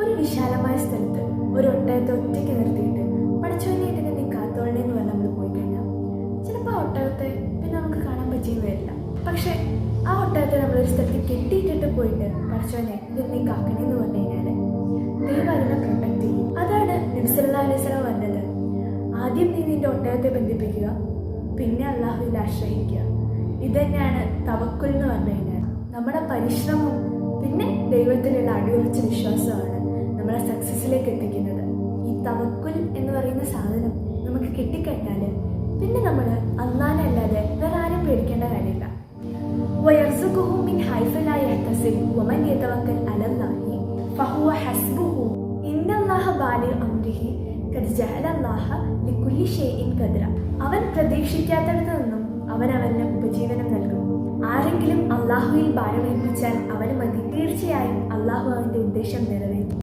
ഒരു വിശാലമായ സ്ഥലത്ത് ഒരു ഒട്ടകത്തെ ഒറ്റയ്ക്ക് നിർത്തിയിട്ട് പഠിച്ചവനെ ഇതിനെ നീ കാത്തോളേന്ന് പറഞ്ഞ് നമ്മൾ പോയി കഴിഞ്ഞാൽ ചിലപ്പോൾ ആ ഒട്ടകത്തെ പിന്നെ നമുക്ക് കാണാൻ പറ്റിയെന്ന് വരില്ല. പക്ഷെ ആ ഒട്ടകത്തെ നമ്മളൊരു സ്ഥലത്ത് കെട്ടിയിട്ടിട്ട് പോയിട്ട് പഠിച്ചവനെ ഇത് നീ കാക്കണേന്ന് പറഞ്ഞു കഴിഞ്ഞാൽ ദൈവം അതിനെ പ്രൊട്ടക്ട് ചെയ്യും. അതാണ് നബി സല്ലല്ലാഹു അലൈഹി വസല്ലം പറഞ്ഞത്. ആദ്യം നീ നിന്റെ ഒട്ടകത്തെ ബന്ധിപ്പിക്കുക, പിന്നെ അള്ളാഹുവിൽ ആശ്രയിക്കുക. ഇത് തന്നെയാണ് തവക്കുൽ എന്ന് പറഞ്ഞു കഴിഞ്ഞാൽ. നമ്മുടെ പരിശ്രമവും പിന്നെ ദൈവത്തിലുള്ള അടിയുറച്ച വിശ്വാസമാണ് നമ്മളെ സക്സസ്സിലേക്ക് എത്തിക്കുന്നത്. ഈ തവക്കുൽ എന്ന് പറയുന്ന സാധനം നമുക്ക് കിട്ടിക്കഴിഞ്ഞാൽ പിന്നെ നമ്മൾ അല്ലാഹനെ അല്ലാതെ വേറെ ആരും പേടിക്കേണ്ട കാര്യമില്ല. وَيَرْزُقُهُ مِنْ حَيْثُ لَا يَحْتَسِبُ وَمَنْ يَتَوَكَّلْ عَلَى اللَّهِ فَهُوَ حَسْبُهُ إِنَّ اللَّهَ بَالِغُ أَمْرِهِ قَدْ جَعَلَ اللَّهَ لِكُلِّ شَيْءٍ قَدْرًا. അവൻ പ്രതീക്ഷിക്കാത്തടത്തു നിന്നും അവന് ഉപജീവനം നൽകും. ആരെങ്കിലും അള്ളാഹുവിൽ ഭാരമേൽപ്പിച്ചാൽ അവന് മതി. തീർച്ചയായും അള്ളാഹു അവന്റെ ഉദ്ദേശം നിറവേറ്റും.